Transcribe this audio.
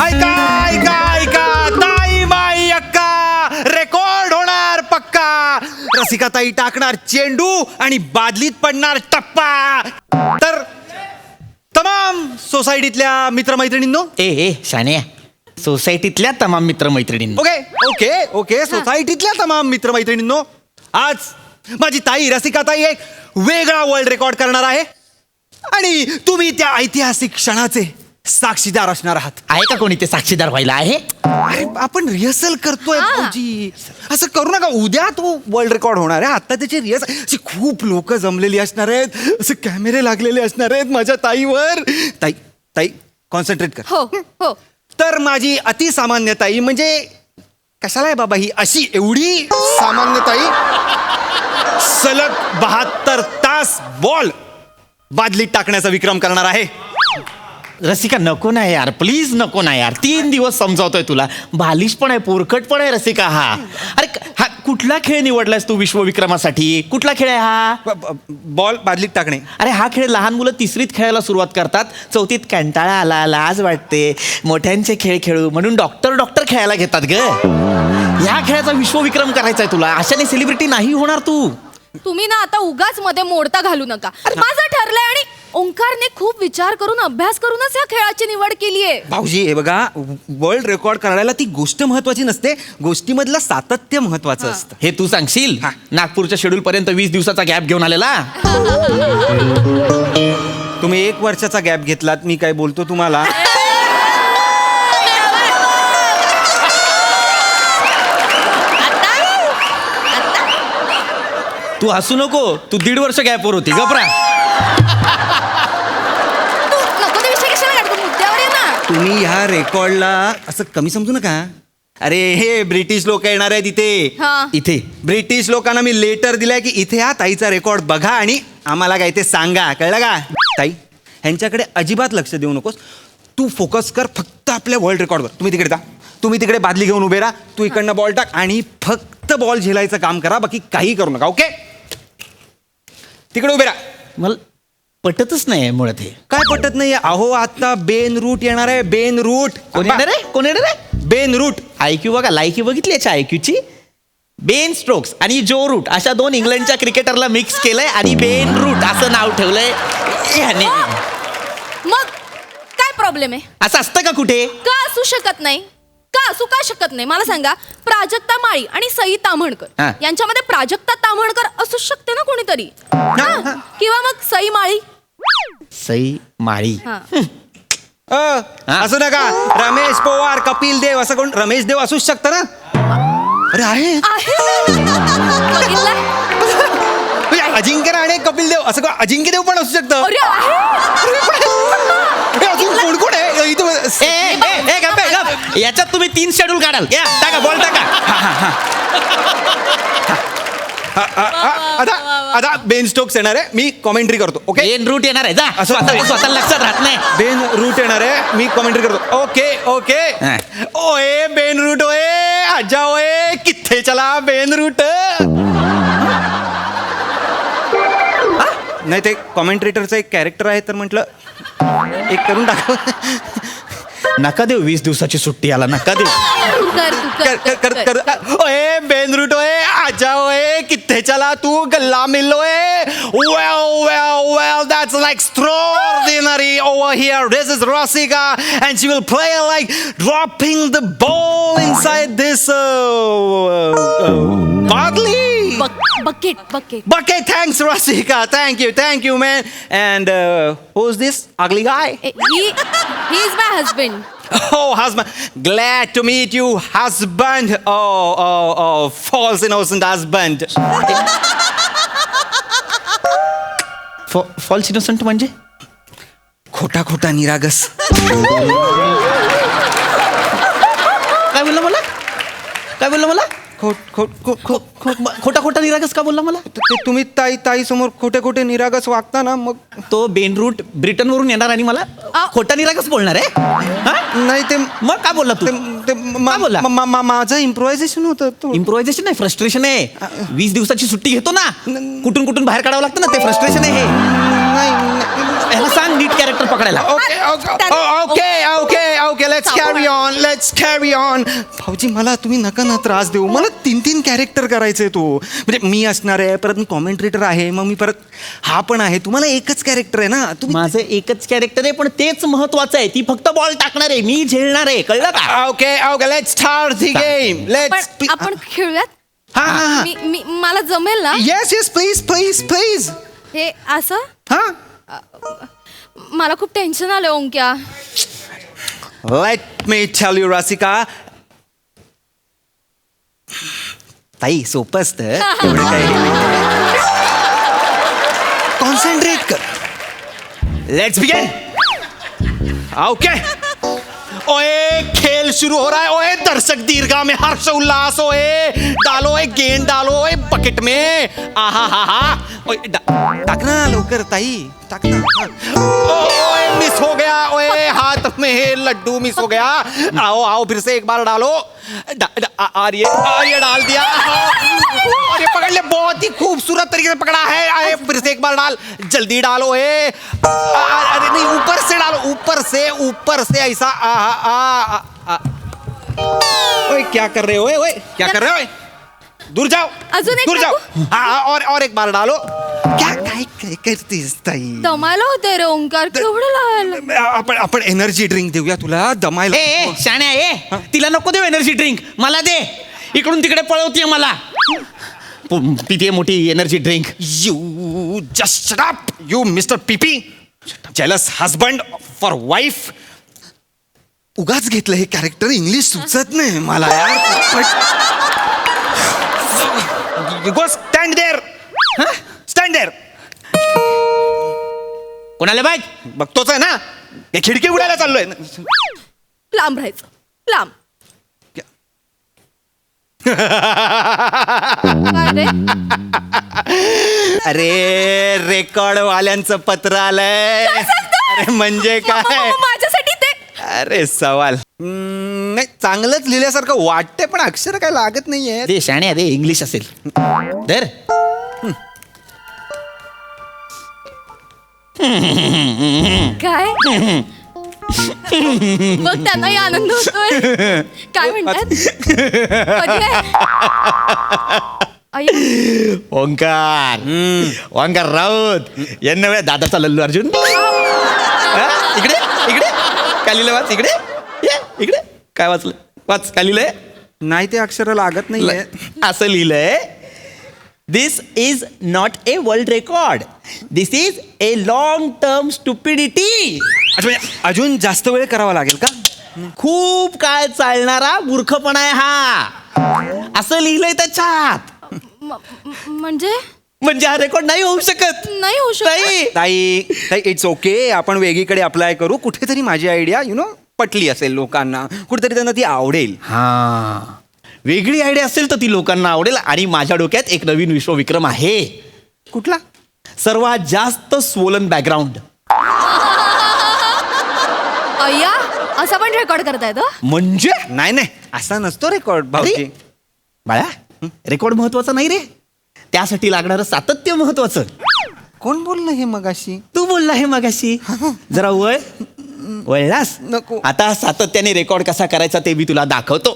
ऐका ऐका ऐका ताई माई अक्का रेकॉर्ड होणार पक्का. रसिकाताई टाकणार चेंडू आणि बादलीत पडणार टप्पा. तर तमाम सोसायटीतल्या मित्रमैत्रिणींनो, ए शान्या, सोसायटीतल्या तमाम मित्रमैत्रिणींना ओके ओके ओके सोसायटीतल्या तमाम मित्रमैत्रिणींनो, आज माझी ताई रसिकाताई एक वेगळा वर्ल्ड रेकॉर्ड करणार आहे आणि तुम्ही त्या ऐतिहासिक क्षणाचे साक्षीदार असणार आहात. आहे का कोणी ते साक्षीदार व्हायला आहे? अरे आपण रिहर्सल करतोय भाऊजी, असं करू नका. उद्या तो वर्ल्ड रेकॉर्ड होणार आहे, आता त्याची रिहर्सल. खूप लोक जमलेली असणार आहेत, असे कॅमेरे लागलेले असणार आहेत माझ्या ताईवर. ताई ताई कॉन्सन्ट्रेट कर. हो हो. तर माझी अतिसामान्य ताई, म्हणजे कशाला आहे बाबा ही अशी एवढी सामान्य ताई, सलग 72 तास बॉल बादलीत टाकण्याचा विक्रम करणार आहे. रसिका नको ना यार, प्लीज नको ना यार. 3 दिवस समजावतोय तुला. बालिश पण आहे, पोरकट पण आहे रसिका हा. अरे हा कुठला खेळ निवडलायस तू विश्वविक्रमासाठी? कुठला खेळ आहे हा? बॉल बादलीत टाकणे. अरे हा खेळ लहान मुलं 3रीत खेळायला सुरुवात करतात, 4थीत कंटाळा आला, लाज वाटते, मोठ्यांचे खेळ खेळू म्हणून डॉक्टर खेळायला घेतात ग. या खेळाचा विश्वविक्रम करायचा आहे तुला. अशाने सेलिब्रिटी नाही होणार तू. तुम्ही ना आता उगाच मध्ये मोडता घालू नका. माझं ठरलंय आणि ओंकारने खूप विचार करून अभ्यास करूनच या खेळाची निवड केली आहे. भाऊजी हे बघा, वर्ल्ड रेकॉर्ड करायला ती गोष्ट महत्वाची नसते, गोष्टीमधलं सातत्य महत्वाचं असतं. हे तू सांगशील? हा. नागपूरच्या शेड्यूल पर्यंत 20 दिवसाचा गॅप घेऊन आलेला. तुम्ही 1 वर्षाचा गॅप घेतलात, मी काय बोलतो तुम्हाला. तू हसू नको, तू 1.5 वर्ष गॅपवर होती. गपरा. नको ते विषय कशाला काढतो, मुद्द्यावर ये ना. तुम्ही ह्या रेकॉर्डला असं कमी समजू नका. अरे हे ब्रिटिश लोक येणार आहेत इथे. हा. इथे ब्रिटिश लोकांना मी लेटर दिलाय की इथे हा ताईचा रेकॉर्ड बघा आणि आम्हाला काय ते सांगा, कळलं का? ताई ह्यांच्याकडे अजिबात लक्ष देऊ नकोस. तू फोकस कर फक्त आपल्या वर्ल्ड रेकॉर्डवर. तुम्ही तिकडे जा, तुम्ही तिकडे बादली घेऊन उभे राहा, तू इकडनं बॉल टाक आणि फक्त बॉल झेलायचं काम करा, बाकी काही करू नका. ओके, तिकडे उभे राहा. मला पटतच नाही मुळात हे. काय पटत नाहीये? अहो आता बेन रूट येणार आहे. बेन रूट. कोण येणार आहे? कोण येणार आहे? बेन रूट. आयक्यू बघा, लायकी बघितली याच्या आयक्यूची. बेन स्ट्रोक्स आणि जो रूट अशा 2 इंग्लंडच्या क्रिकेटरला मिक्स केलंय आणि बेन रूट असं नाव ठेवलंय ह्याने. मग काय प्रॉब्लेम आहे? असं असतं का कुठे? का असू शकत नाही? का असू का शकत नाही मला सांगा. प्राजक्ता माळी आणि सई ताम्हणकर हा. यांच्यामध्ये प्राजक्ता ताम्हणकर असू शकते ना कोणीतरी. हा. किंवा मग सई माळी. सई माळी. हा. असू नका. रमेश पवार, कपिल देव असं कोण? रमेश देव असूच शकतं ना. अरे आहे बघितलं? अजिंक्य राणे, कपिल देव असं कोण? अजिंक्य देव पण असू शकतं. अरे आहे. अजून कोण कोण आहे इथं? गप. याच्यात तुम्ही 3 शेड्यूल काढाल. या टाका, बॉल टाका. आता बेन स्टोक्स येणार आहे, मी कॉमेंट्री करतो. ओके, बेन रूट येणार आहे. जा. असं स्वतः लक्षात राहत नाही. बेन रूट येणार आहे, मी कॉमेंट्री करतो. Okay okay. ओए बेन रूट ओए आजा ओए किथे चला बेन रूट. नाही ते कॉमेंट्रेटरचं एक कॅरेक्टर आहे, तर म्हटलं एक करून टाका. नका देऊ 20 दिवसाची सुट्टी याला. नका देऊ. कर. ओए बेन रूट ओए आजा ओए किथे चला तू गल्ला मिल ओए. Well, that's like extraordinary over here. This is Rasika and she will play like dropping the ball inside this badly. Bucket. Thanks Rasika. Thank you man. And who's this ugly guy? He is my husband. Oh, husband. Glad to meet you, husband. Oh, false innocent husband. False innocent म्हणजे? खोटा निरागस. काय बोलला मला? खोटा निरागस का बोलला मला? ते तुम्ही ताई समोर खोटे निरागस वागता ना, मग तो बेन रूट ब्रिटन वरून येणार आणि मला खोटा निरागस बोलणार आहे? हा? नाही ते मग काय बोलला तू? काय बोलला? माझं इम्प्रोव्हायझेशन होतं. इम्प्रोव्हायझेशन नाही, फ्रस्ट्रेशन आहे. 20 दिवसाची सुट्टी घेतो ना, कुठून बाहेर काढावं लागतं ना, ते फ्रस्ट्रेशन आहे हे. नाही कॅरेक्टर पकडायला. Okay let's carry on. भाऊजी मला तुम्ही नका ना त्रास देऊ. मला 3 कॅरेक्टर करायचे तो. म्हणजे मी असणार आहे, परत मी कॉमेंट्रेटर आहे, मग मी परत हा पण आहे. तुम्हाला एकच कॅरेक्टर आहे ना तुम्ही. माझं एकच कॅरेक्टर आहे, पण तेच महत्वाचं आहे. ती फक्त बॉल टाकणार आहे, मी झेलणार आहे, कळलं का? Okay let's start the game. पण आपण खेळूयात. हा मला जमेल ना येस प्लीज. हे असं? हा मला खूप टेन्शन आलं ओंक्या. Let me tell you Rasika. ताई सोपं असतं एवढं काही. कॉन्सन्ट्रेट कर. Let's begin. ओके. ओए खेल शुरू हो रहा है. ओए दर्शक दीर्घा में हर्ष उल्लास. ओए डालो एक गेंद डालो ओए बकेट में. आहा हा हा. ओए टाक ना लवकर ताई टाक ना. ओए मिस हो गया. ओए हाथ में लड्डू मिस हो गया. आओ फिर से एक बार डालो. आर्य डाल दिया. और ये पकड़ ले. बहुत ही खूबसूरत तरीके से पकड़ा है. आए फिर से एक बार डाल. जल्दी डालो. अरे नहीं ऊपर से डालो. ऊपर से ऐसा. ओए क्या कर रहे हो? ओए क्या कर रहे हो? दूर जाओ. अजून एक दूर जाओ. टाकू? हाँ और एक बार डालो. काय करतेस ताई? दमायला होते रे ओंकार, केवढं लावायला. आपण एनर्जी ड्रिंक देऊया तुला दमायला. ए शाण्या ए, तिला नको देऊ एनर्जी ड्रिंक, मला दे. इकडून तिकडे पळवतीये मला. पिते मोठी energy drink. You just shut up, you Mr. PP. Jealous husband for wife. उगाच घेतलं हे कॅरेक्टर. इंग्लिश सुचत नाही मला यार. Go stand there. Stand there. कोणाला बघ. बघतोच आहे ना. हे खिडकी उडायला चाललोय. लांब राहायचं, लांब. काय रे? अरे रेकॉर्ड वाल्यांचं पत्र आलंय. अरे म्हणजे काय? माझ्यासाठी ते. अरे सवाल. नाही चांगलंच लिहिल्यासारखं वाटतंय पण अक्षर काय लागत नाहीये. दे शाण्या दे, इंग्लिश असेल. धर. काय बघ त्यांनाही आनंद होतोय. काय म्हणतात? कधी आहे? आई, ओंकार राऊत यांना वेळा दादाचा लल्लू अर्जुन. इकडे काय लिहिलं वाच. इकडे काय वाचलं वाच. काय लिहिलंय? नाही ते अक्षर लागत नाहीये. असं लिहिलंय, this is not a world record, this is a long term stupidity. अजून जास्त वेळ करावा लागेल का? खूप काळ चालणारा मूर्खपणा आहे हा, असं लिहिलंय त्याच्यात. म्हणजे हा रेकॉर्ड नाही होऊ शकत. नाही होऊ शकत. ताई इट्स ओके. आपण वेगळीकडे अप्लाय करू. कुठेतरी माझी आयडिया पटली असेल लोकांना. कुठेतरी त्यांना ती आवडेल. हा, वेगळी आयडिया असेल तर ती लोकांना आवडेल. आणि माझ्या डोक्यात एक नवीन विश्वविक्रम आहे. कुठला? सर्वात जास्त स्वोलन बॅकग्राऊंड. अय्या, असं पण रेकॉर्ड करतायत? म्हणजे नाही असा नसतो रेकॉर्ड भाऊजी. बाळा, रेकॉर्ड महत्वाचं नाही रे, त्यासाठी लागणारं सातत्य महत्वाचं. कोण बोललं हे मगाशी? तू बोलला हे मगाशी. जरा वळलास नको. आता सातत्याने रेकॉर्ड कसा करायचा ते मी तुला दाखवतो.